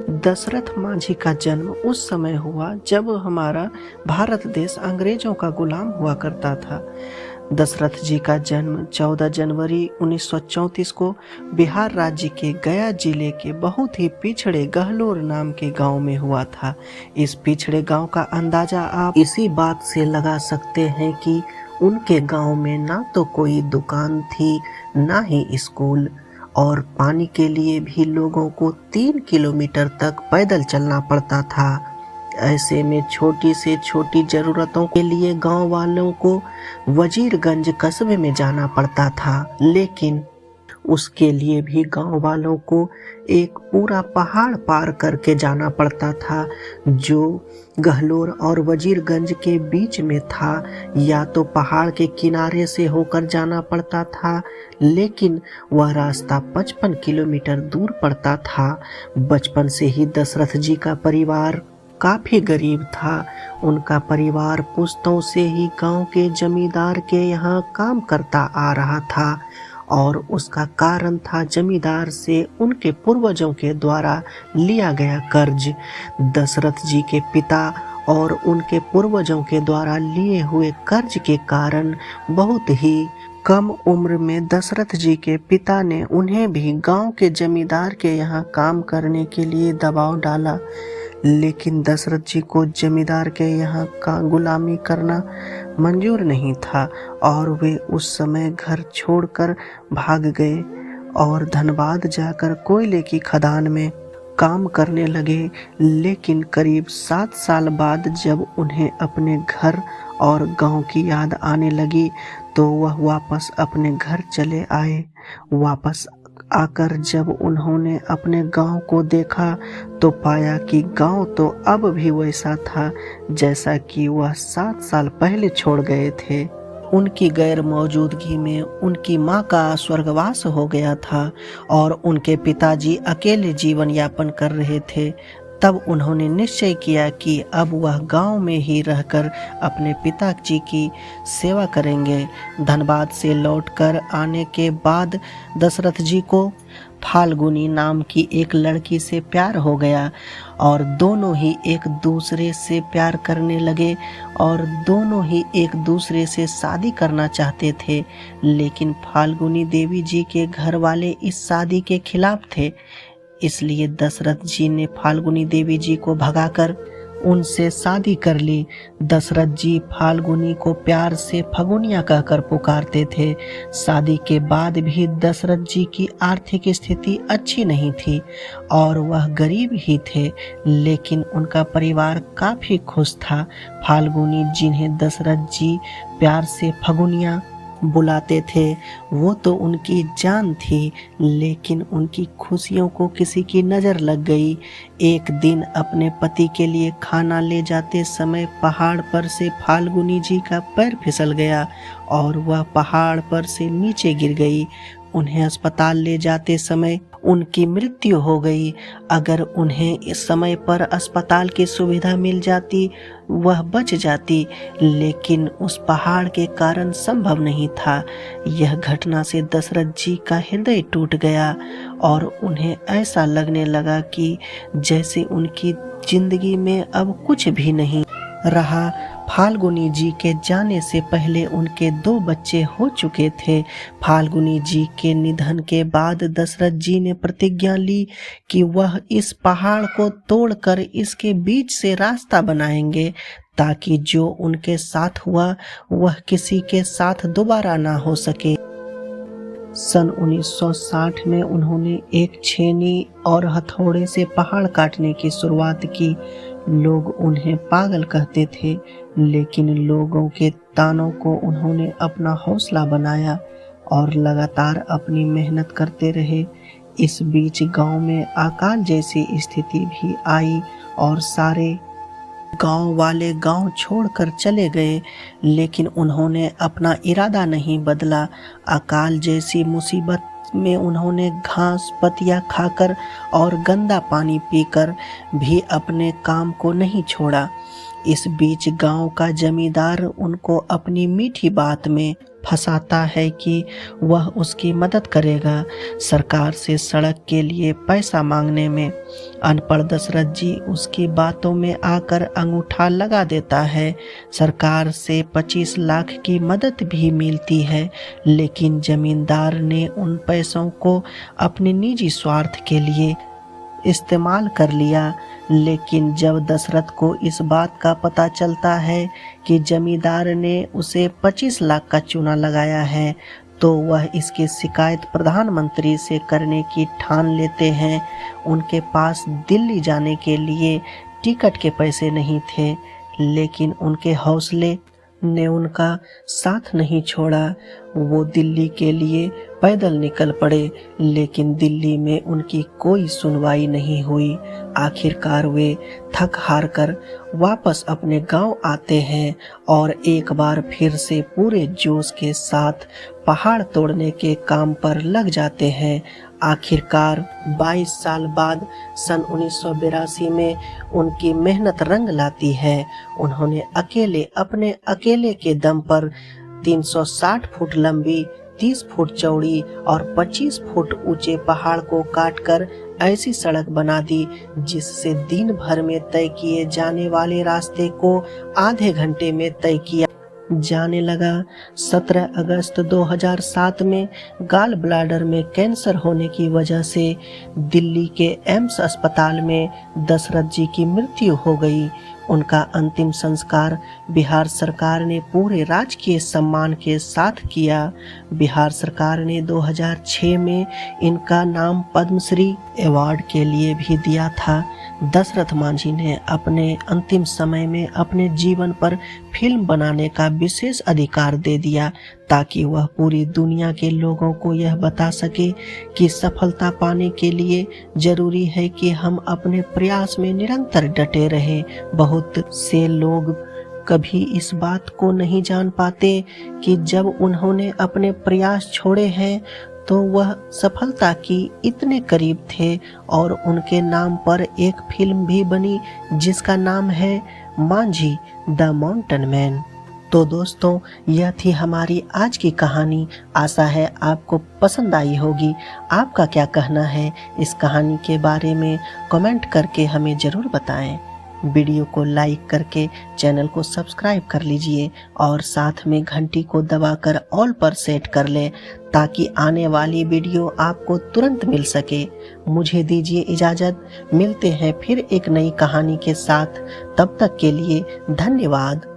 दशरथ मांझी का जन्म उस समय हुआ जब हमारा भारत देश अंग्रेजों का गुलाम हुआ करता था। दशरथ जी का जन्म 14 जनवरी 1934 को बिहार राज्य के गया जिले के बहुत ही पिछड़े गहलोर नाम के गांव में हुआ था। इस पिछड़े गांव का अंदाजा आप इसी बात से लगा सकते हैं कि उनके गांव में ना तो कोई दुकान थी, ना ही स्कूल, और पानी के लिए भी लोगों को 3 किलोमीटर तक पैदल चलना पड़ता था। ऐसे में छोटी से छोटी जरूरतों के लिए गांव वालों को वजीरगंज कस्बे में जाना पड़ता था, लेकिन उसके लिए भी गांव वालों को एक पूरा पहाड़ पार करके जाना पड़ता था, जो गहलोर और वजीरगंज के बीच में था। या तो पहाड़ के किनारे से होकर जाना पड़ता था, लेकिन वह रास्ता 55 किलोमीटर दूर पड़ता था। बचपन से ही दशरथ जी का परिवार काफी गरीब था। उनका परिवार पुश्तों से ही गांव के जमींदार के यहाँ काम करता आ रहा था, और उसका कारण था जमींदार से उनके पूर्वजों के द्वारा लिया गया कर्ज। दशरथ जी के पिता और उनके पूर्वजों के द्वारा लिए हुए कर्ज के कारण बहुत ही कम उम्र में दशरथ जी के पिता ने उन्हें भी गांव के जमींदार के यहाँ काम करने के लिए दबाव डाला, लेकिन दशरथ जी को जमींदार के यहाँ का गुलामी करना मंजूर नहीं था और वे उस समय घर छोड़कर भाग गए और धनबाद जाकर कोयले की खदान में काम करने लगे। लेकिन करीब 7 साल बाद जब उन्हें अपने घर और गांव की याद आने लगी तो वह वापस अपने घर चले आए। वापस आकर जब उन्होंने अपने गांव को देखा तो पाया कि गांव तो अब भी वैसा था जैसा कि वह 7 साल पहले छोड़ गए थे। उनकी गैर मौजूदगी में उनकी मां का स्वर्गवास हो गया था और उनके पिताजी अकेले जीवन यापन कर रहे थे। तब उन्होंने निश्चय किया कि अब वह गांव में ही रहकर अपने पिताजी की सेवा करेंगे। धनबाद से लौटकर आने के बाद दशरथ जी को फाल्गुनी नाम की एक लड़की से प्यार हो गया और दोनों ही एक दूसरे से प्यार करने लगे और दोनों ही एक दूसरे से शादी करना चाहते थे, लेकिन फाल्गुनी देवी जी के घर वाले इस शादी के खिलाफ थे। इसलिए दशरथ जी ने फाल्गुनी देवी जी को भगाकर उनसे शादी कर ली। दशरथ जी फाल्गुनी को प्यार से फगुनिया कहकर पुकारते थे। शादी के बाद भी दशरथ जी की आर्थिक स्थिति अच्छी नहीं थी और वह गरीब ही थे, लेकिन उनका परिवार काफी खुश था। फाल्गुनी जिन्हें दशरथ जी प्यार से फगुनिया बुलाते थे वो तो उनकी जान थी, लेकिन उनकी खुशियों को किसी की नज़र लग गई। एक दिन अपने पति के लिए खाना ले जाते समय पहाड़ पर से फाल्गुनी जी का पैर फिसल गया और वह पहाड़ पर से नीचे गिर गई। उन्हें अस्पताल ले जाते समय उनकी मृत्यु हो गई। अगर उन्हें इस समय पर अस्पताल की सुविधा मिल जाती वह बच जाती, लेकिन उस पहाड़ के कारण संभव नहीं था। यह घटना से दशरथ जी का हृदय टूट गया और उन्हें ऐसा लगने लगा कि जैसे उनकी जिंदगी में अब कुछ भी नहीं रहा। फाल्गुनी जी के जाने से पहले उनके 2 बच्चे हो चुके थे। फाल्गुनी जी के निधन के बाद दशरथ जी ने प्रतिज्ञा ली कि वह इस पहाड़ को तोड़कर इसके बीच से रास्ता बनाएंगे ताकि जो उनके साथ हुआ वह किसी के साथ दोबारा ना हो सके। सन 1960 में उन्होंने एक छेनी और हथौड़े से पहाड़ काटने की शुरुआत की। लोग उन्हें पागल कहते थे, लेकिन लोगों के तानों को उन्होंने अपना हौसला बनाया और लगातार अपनी मेहनत करते रहे। इस बीच गांव में अकाल जैसी स्थिति भी आई और सारे गांव वाले गांव छोड़कर चले गए, लेकिन उन्होंने अपना इरादा नहीं बदला। अकाल जैसी मुसीबत में उन्होंने घास पत्तियां खाकर और गंदा पानी पीकर भी अपने काम को नहीं छोड़ा। इस बीच गांव का जमींदार उनको अपनी मीठी बात में फंसाता है कि वह उसकी मदद करेगा सरकार से सड़क के लिए पैसा मांगने में। अनपढ़ दशरथ जी उसकी बातों में आकर अंगूठा लगा देता है। सरकार से 25 लाख की मदद भी मिलती है, लेकिन जमींदार ने उन पैसों को अपने निजी स्वार्थ के लिए इस्तेमाल कर लिया। लेकिन जब दशरथ को इस बात का पता चलता है कि जमींदार ने उसे 25 लाख का चूना लगाया है, तो वह इसकी शिकायत प्रधानमंत्री से करने की ठान लेते हैं। उनके पास दिल्ली जाने के लिए टिकट के पैसे नहीं थे, लेकिन उनके हौसले ने उनका साथ नहीं छोड़ा। वो दिल्ली के लिए पैदल निकल पड़े, लेकिन दिल्ली में उनकी कोई सुनवाई नहीं हुई। आखिरकार वे थक हार कर वापस अपने गांव आते हैं और एक बार फिर से पूरे जोश के साथ पहाड़ तोड़ने के काम पर लग जाते हैं। आखिरकार 22 साल बाद सन 1982 में उनकी मेहनत रंग लाती है। उन्होंने अपने अकेले के दम पर 360 फुट लंबी, 30 फुट चौड़ी और 25 फुट ऊंचे पहाड़ को काटकर ऐसी सड़क बना दी जिससे दिन भर में तय किए जाने वाले रास्ते को आधे घंटे में तय किया जाने लगा। 17 अगस्त 2007 में गाल ब्लैडर में कैंसर होने की वजह से दिल्ली के एम्स अस्पताल में दशरथ जी की मृत्यु हो गई। उनका अंतिम संस्कार बिहार सरकार ने पूरे राजकीय सम्मान के साथ किया। बिहार सरकार ने 2006 में इनका नाम पद्मश्री अवार्ड के लिए भी दिया था। दशरथ मांझी ने अपने अंतिम समय में अपने जीवन पर फिल्म बनाने का विशेष अधिकार दे दिया, ताकि वह पूरी दुनिया के लोगों को यह बता सके कि सफलता पाने के लिए जरूरी है कि हम अपने प्रयास में निरंतर डटे रहें। बहुत से लोग कभी इस बात को नहीं जान पाते कि जब उन्होंने अपने प्रयास छोड़े हैं तो वह सफलता की इतने करीब थे और उनके नाम पर एक फिल्म भी बनी जिसका नाम है मांझी द माउंटेन मैन। तो दोस्तों, यह थी हमारी आज की कहानी। आशा है आपको पसंद आई होगी। आपका क्या कहना है इस कहानी के बारे में कमेंट करके हमें ज़रूर बताएं। वीडियो को लाइक करके चैनल को सब्सक्राइब कर लीजिए और साथ में घंटी को दबाकर ऑल पर सेट कर लें, ताकि आने वाली वीडियो आपको तुरंत मिल सके। मुझे दीजिए इजाज़त, मिलते हैं फिर एक नई कहानी के साथ। तब तक के लिए धन्यवाद।